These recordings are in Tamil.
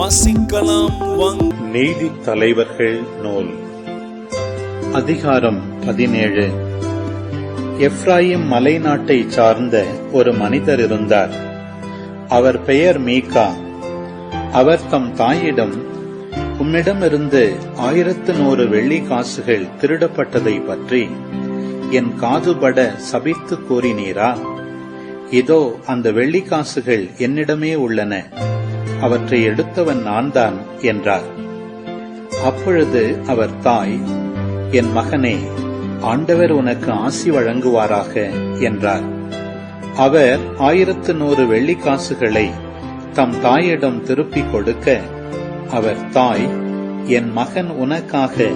வாசிக்கலாம். நீதி தலைவர்கள் நூல் அதிகாரம் 17. எப்ராயிம் மலை நாட்டை சார்ந்த ஒரு மனிதர் இருந்தார். அவர் பெயர் மீகா. அவர் தம் தாயிடம், உம்மிடமிருந்து 1100 வெள்ளி காசுகள் திருடப்பட்டதை பற்றி என் காதுபட சபித்து கூறினீரா? இதோ அந்த வெள்ளிக்காசுகள் என்னிடமே உள்ளன, அவற்றை எடுத்தவன் நான்தான் என்றார். அப்பொழுது அவர் தாய், என் மகனே, ஆண்டவர் உனக்கு ஆசி வழங்குவாராக என்றார். அவர் 1100 வெள்ளிக்காசுகளை தம் தாயிடம் திருப்பிக் கொடுக்க, அவர் தாய், என் மகன் உனக்காக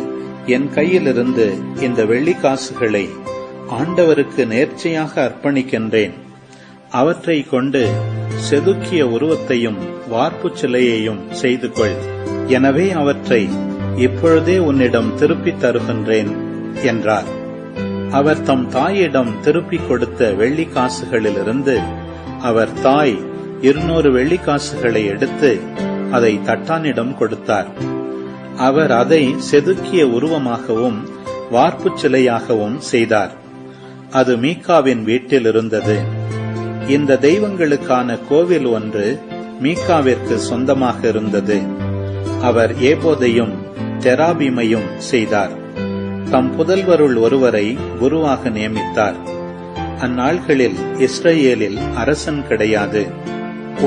என் கையிலிருந்து இந்த வெள்ளிக்காசுகளை ஆண்டவருக்கு நேர்ச்சையாக அர்ப்பணிக்கின்றேன். அவற்றை கொண்டு செதுக்கிய உருவத்தையும் வார்ப்புச் சிலையையும் செய்து கொள். எனவே அவற்றை இப்பொழுதே உன்னிடம் திருப்பித் தருகின்றேன் என்றார். அவர் தம் தாயிடம் திருப்பிக் கொடுத்த வெள்ளிக்காசுகளிலிருந்து அவர் தாய் 200 வெள்ளிக்காசுகளை எடுத்து அதை தட்டானிடம் கொடுத்தார். அவர் அதை செதுக்கிய உருவமாகவும் வார்ப்புச் சிலையாகவும் செய்தார். அது மீகாவின் வீட்டில் இருந்தது. இந்த தெய்வங்களுக்கான கோவில் ஒன்று மீகாவிற்கு சொந்தமாக இருந்தது. அவர் ஏபோதையும் தெராபீமையும் செய்தார். தம் புதல்வருள் ஒருவரை குருவாக நியமித்தார். அந்நாள்களில் இஸ்ரேலில் அரசன் கிடையாது.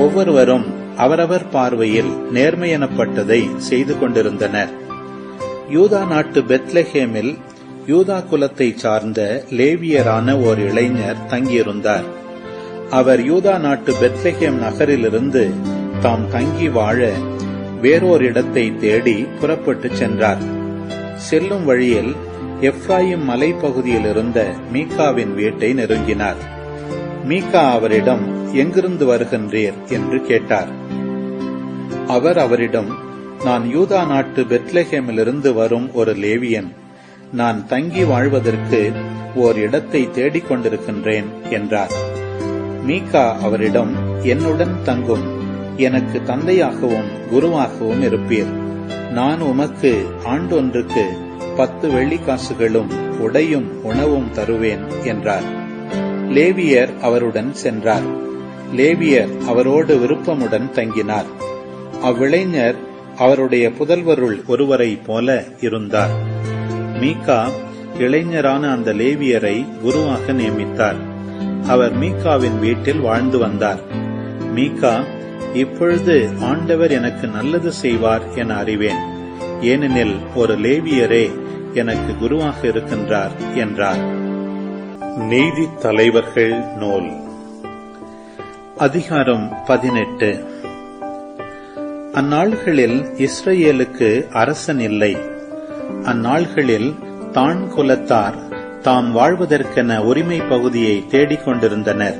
ஒவ்வொருவரும் அவரவர் பார்வையில் நேர்மையெனப்பட்டதை செய்து கொண்டிருந்தனர். யூதா நாட்டு பெத்லெஹேமில் யூதா குலத்தை சார்ந்த லேவியரான ஓர் இளைஞர் தங்கியிருந்தார். அவர் யூதா நாட்டு பெத்லெஹேம் நகரிலிருந்து தாம் தங்கி வாழ வேறோர் இடத்தை தேடி புறப்பட்டு சென்றார். செல்லும் வழியில் எப்ராயிம் மலைப்பகுதியில் இருந்த மீகாவின் வீட்டை நெருங்கினார். மீகா அவரிடம், எங்கிருந்து வருகின்றீர் என்று கேட்டார். அவர் அவரிடம், நான் யூதா நாட்டு பெத்லெஹேமிலிருந்து வரும் ஒரு லேவியன். நான் தங்கி வாழ்வதற்கு ஓர் இடத்தை தேடிக் கொண்டிருக்கின்றேன் என்றார். மீகா அவரிடம், என்னுடன் தங்கும், எனக்கு தந்தையாகவும் குருவாகவும் இருப்பீர். நான் உமக்கு ஆண்டொன்றுக்கு 10 வெள்ளிக்காசுகளும் உடையும் உணவும் தருவேன் என்றார். லேவியர் அவருடன் சென்றார். லேவியர் அவரோடு விருப்பமுடன் தங்கினார். அவ்விளைஞர் அவருடைய புதல்வருள் ஒருவரை போல இருந்தார். மீகா இளைஞரான அந்த லேவியரை குருவாக நியமித்தார். அவர் மீகாவின் வீட்டில் வாழ்ந்து வந்தார். மீகா, இப்பொழுது ஆண்டவர் எனக்கு நல்லது செய்வார் என அறிவேன், ஏனெனில் ஒரு லேவியரே எனக்கு குருவாக இருக்கின்றார் என்றார். நீதி தலைவர்கள் நூல் அதிகாரம் 18. அந்நாள்களில் இஸ்ரேலுக்கு அரசன் இல்லை. அந்நாள்களில் தான் குலத்தார் தாம் வாழ்வதற்கென உரிமை பகுதியை தேடிக்கொண்டிருந்தனர்.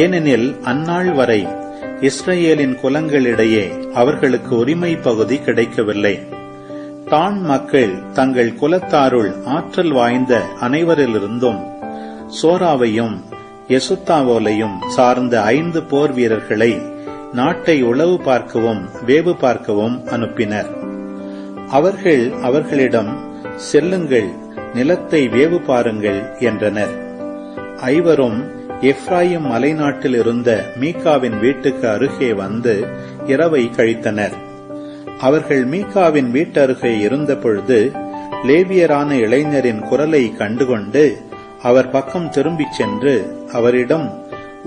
ஏனெனில் அந்நாள் வரை இஸ்ரேலின் குலங்களிடையே அவர்களுக்கு உரிமை பகுதி கிடைக்கவில்லை. தான் மக்கள் தங்கள் குலத்தாருள் ஆற்றல் வாய்ந்த அனைவரிலிருந்தும் சோராவையும் எசுத்தாவோலையும் சார்ந்த 5 போர் வீரர்களை நாட்டை உளவு பார்க்கவும் வேவு பார்க்கவும் அனுப்பினர். அவர்கள் அவர்களிடம், செல்லுங்கள், நிலத்தை வேவு பாருங்கள் என்றனர். 5வரும் எப்ராயிம் மலைநாட்டில் இருந்த மீகாவின் வீட்டுக்கு அருகே வந்து இரவை கழித்தனர். அவர்கள் மீகாவின் வீட்டருகே இருந்த பொழுது லேவியரான இளைஞரின் குரலை கண்டுகொண்டு அவர் பக்கம் திரும்பிச் சென்று அவரிடம்,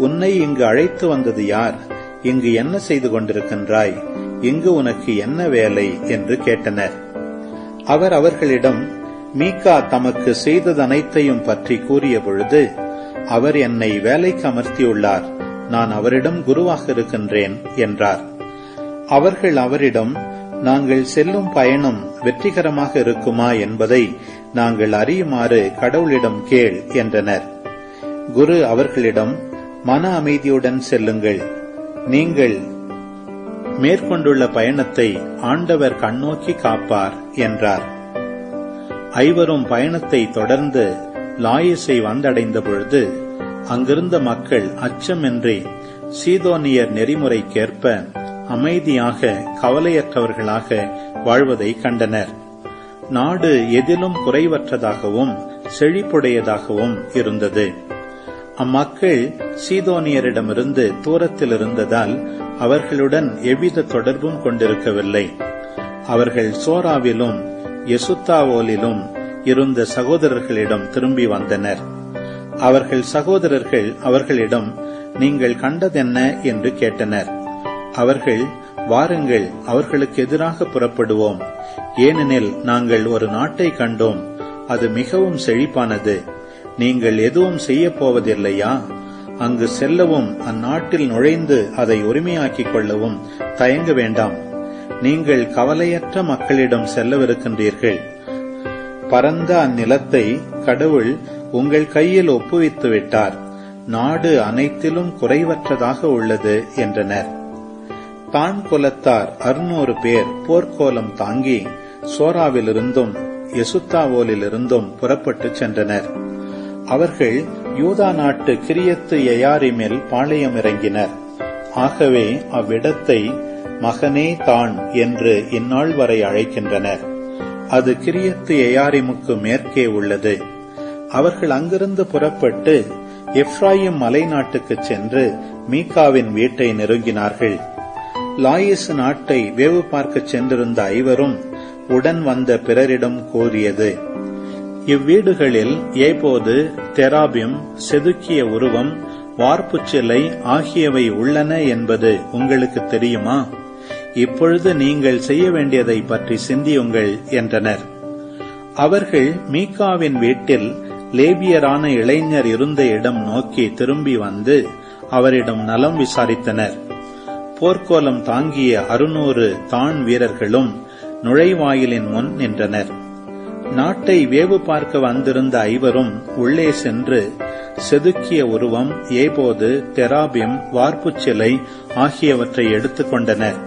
உன்னை இங்கு அழைத்து வந்தது யார்? இங்கு என்ன செய்து கொண்டிருக்கின்றாய்? இங்கு உனக்கு என்ன வேலை என்று கேட்டனர். அவர் அவர்களிடம் மீகா தமக்கு செய்ததனைத்தையும் பற்றி கூறிய பொழுது, அவர் என்னை வேலைக்கு அமர்த்தியுள்ளார், நான் அவரிடம் குருவாக இருக்கின்றேன் என்றார். அவர்கள் அவரிடம், நாங்கள் செல்லும் பயணம் வெற்றிகரமாக இருக்குமா என்பதை நாங்கள் அறியுமாறு கடவுளிடம் கேள் என்றனர். குரு அவர்களிடம், மன அமைதியுடன் செல்லுங்கள், நீங்கள் மேற்கொண்டுள்ள பயணத்தை ஆண்டவர் கண்ணோக்கி காப்பார் என்றார். 5வரும் பயணத்தை தொடர்ந்து லாயிசை வந்தடைந்த பொழுது அங்கிருந்த மக்கள் அச்சமின்றி சீதோனியர் நெறிமுறைக்கேற்ப அமைதியாக கவலையற்றவர்களாக வாழ்வதை கண்டனர். நாடு எதிலும் குறைவற்றதாகவும் செழிப்புடையதாகவும் இருந்தது. அம்மக்கள் சீதோனியரிடமிருந்து தூரத்தில் இருந்ததால் அவர்களுடன் எவ்வித தொடர்பும் கொண்டிருக்கவில்லை. அவர்கள் சோராவிலும் எசுத்தாவோலிலும் இருந்த சகோதரர்களிடம் திரும்பி வந்தனர். அவர்கள் சகோதரர்கள் அவர்களிடம், நீங்கள் கண்டதென்ன என்று கேட்டனர். அவர்கள், வாருங்கள், அவர்களுக்கு எதிராக புறப்படுவோம். ஏனெனில் நாங்கள் ஒரு நாட்டை கண்டோம், அது மிகவும் செழிப்பானது. நீங்கள் எதுவும் செய்யப் போவதில்லையா? அங்கு செல்லவும் அந்நாட்டில் நுழைந்து அதை உரிமையாக்கிக் கொள்ளவும் தயங்க வேண்டாம். நீங்கள் கவலையற்ற மக்களிடம் செல்லவிருக்கின்றீர்கள். பரந்த அந்நிலத்தை கடவுள் உங்கள் கையில் ஒப்புவித்து விட்டார். நாடு அனைத்திலும் குறைவற்றதாக உள்ளது என்றனர். தான் குலத்தார் 600 பேர் போர்க்கோலம் தாங்கி சோராவிலிருந்தும் எசுத்தாவோலிலிருந்தும் புறப்பட்டு சென்றனர். அவர்கள் யூதா நாட்டு கிரியத்து எயாரிமில் பாளையம் இறங்கினர். ஆகவே அவ்விடத்தை மகனே தான் என்று இந்நாள் வரை அழைக்கின்றனர். அது கிரியத்து எயாரிமுக்கு மேற்கே உள்ளது. அவர்கள் அங்கிருந்து புறப்பட்டு எப்ராயிம் மலை நாட்டுக்கு சென்று மீகாவின் வீட்டை நெருங்கினார்கள். லாயிசு நாட்டை வேவு பார்க்க சென்றிருந்த ஐவரும் உடன் வந்த பிறரிடம் கூறியது, இவ்வீடுகளில் ஏபோது, தெராபிம், செதுக்கிய உருவம், வார்ப்புச் சிலை ஆகியவை உள்ளன என்பது உங்களுக்கு தெரியுமா? இப்பொழுது நீங்கள் செய்ய வேண்டியதை பற்றி சிந்தியுங்கள் என்றனர். அவர்கள் மீகாவின் வீட்டில் லேபியரான இளைஞர் இருந்த இடம் நோக்கி திரும்பி வந்து அவரிடம் நலம் விசாரித்தனர். போர்க்கோலம் தாங்கிய 600 தான் வீரர்களும் நுழைவாயிலின் முன் நின்றனர். நாட்டை வேவு பார்க்க வந்திருந்த ஐவரும் உள்ளே சென்று செதுக்கிய உருவம், ஏபோது, தெராபிம், வார்ப்புச் சிலை ஆகியவற்றை எடுத்துக் கொண்டனர்.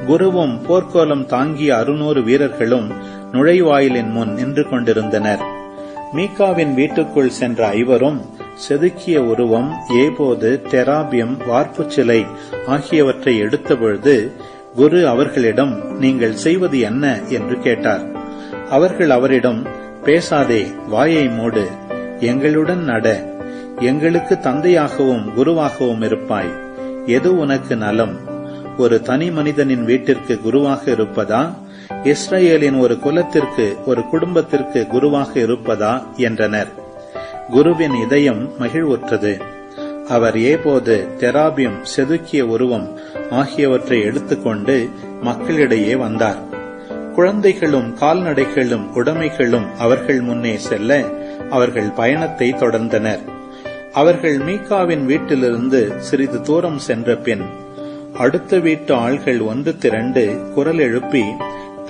குருவும் போர்க்கோலம் தாங்கிய 600 வீரர்களும் நுழைவாயிலின் முன் நின்று கொண்டிருந்தனர். மீகாவின் வீட்டுக்குள் சென்ற ஐவரும் செதுக்கிய உருவம், ஏபோது, தெராபியம், வார்ப்புச் சிலை ஆகியவற்றை எடுத்தபொழுது குரு அவர்களிடம், நீங்கள் செய்வது என்ன என்று கேட்டார். அவர்கள் அவரிடம், பேசாதே, வாயை மூடு, எங்களுடன் நட, எங்களுக்கு தந்தையாகவும் குருவாகவும் இருப்பாய். எது உனக்கு நலம்? ஒரு தனி மனிதனின் வீட்டிற்கு குருவாக இருப்பதா, இஸ்ரவேலின் ஒரு குலத்திற்கு, ஒரு குடும்பத்திற்கு குருவாக இருப்பதா என்றனர். குருவின் இதயம் மகிழ்வுற்றது. அவர் ஏபோது, தெராபியம், செதுக்கிய உருவம் ஆகியவற்றை எடுத்துக்கொண்டு மக்களிடையே வந்தார். குழந்தைகளும் கால்நடைகளும் உடைமைகளும் அவர்கள் முன்னே செல்ல அவர்கள் பயணத்தை தொடர்ந்தனர். அவர்கள் மீகாவின் வீட்டிலிருந்து சிறிது தூரம் சென்ற பின் அடுத்த வீட்டு ஆள்கள் ஒன்று திரண்டு குரல் எழுப்பி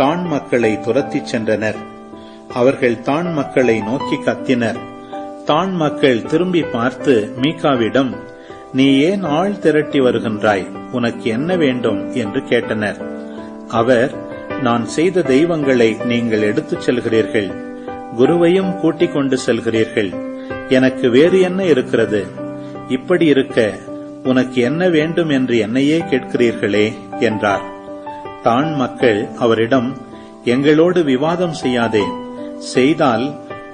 தான் மக்களை துரத்திச் சென்றனர். அவர்கள் தான் மக்களை நோக்கி கத்தினர். தான் மக்கள் திரும்பி பார்த்து மீகாவிடம், நீ ஏன் ஆள் திரட்டி வருகின்றாய்? உனக்கு என்ன வேண்டும் என்று கேட்டனர். அவர், நான் செய்த தெய்வங்களை நீங்கள் எடுத்துச் செல்கிறீர்கள், குருவையும் கூட்டிக் கொண்டு செல்கிறீர்கள். எனக்கு வேறு என்ன இருக்கிறது? இப்படி இருக்க உனக்கு என்ன வேண்டும் என்று என்னையே கேட்கிறீர்களே என்றார். தான் மக்கள் அவரிடம், எங்களோடு விவாதம் செய்யாதே, செய்தால்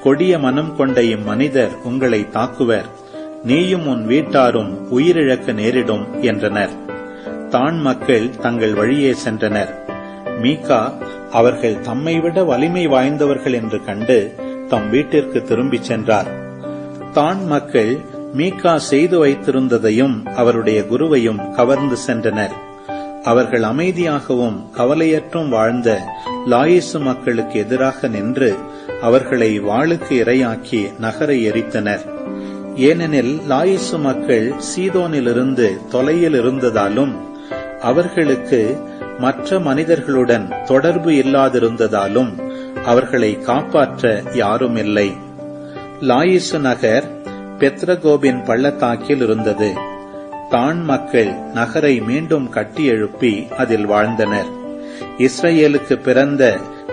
கொடிய மனம் கொண்ட இம்மனிதர் உங்களை தாக்குவர், நீயும் உன் வீட்டாரும் உயிரிழக்க நேரிடும் என்றனர். தான் மக்கள் தங்கள் வழியே சென்றனர். மீகா அவர்கள் தம்மை விட வலிமை வாய்ந்தவர்கள் என்று கண்டு தம் வீட்டிற்கு திரும்பிச் சென்றார். தான் மக்கள் மீகா செய்து வைத்திருந்ததையும் அவருடைய குருவையும் கவர்ந்து சென்றனர். அவர்கள் அமைதியாகவும் கவலையற்றும் வாழ்ந்த லாயிசு மக்களுக்கு எதிராக நின்று அவர்களை வாளுக்கு இரையாக்கி நகரை எரித்தனர். ஏனெனில் லாயிசு மக்கள் சீதோனிலிருந்து தொலையில் இருந்ததாலும் அவர்களுக்கு மற்ற மனிதர்களுடன் தொடர்பு இல்லாதிருந்ததாலும் அவர்களை காப்பாற்ற யாரும் இல்லை. லாயிசு நகர் பெத்ரகோபின் பள்ளத்தாக்கில் இருந்தது. தான் மக்கள் நகரை மீண்டும் கட்டி எழுப்பி அதில் வாழ்ந்தனர். இஸ்ரவேலுக்கு பிறந்த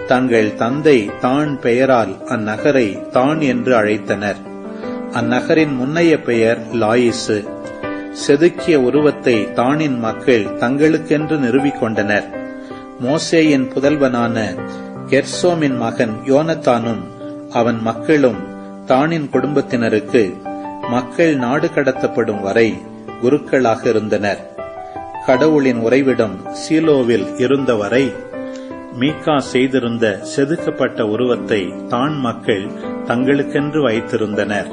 தங்கள் தந்தை தான் பெயரால் அந்நகரை தான் என்று அழைத்தனர். அந்நகரின் முன்னைய பெயர் லாயிசு. செதுக்கிய உருவத்தை தானின் மக்கள் தங்களுக்கென்று நிறுவிக்கொண்டனர். மோசேயின் புதல்வனான கெர்சோமின் மகன் யோனத்தானும் அவன் மக்களும் தானின் குடும்பத்தினருக்கு மக்கள் நாடு கடத்தப்படும் வரை குருக்களாக இருந்தனர். கடவுளின் உறைவிடம் சீலோவில் இருந்தவரை மீகா செய்திருந்த செதுக்கப்பட்ட உருவத்தை தான் மக்கள் தங்களுக்கென்று வைத்திருந்தனர்.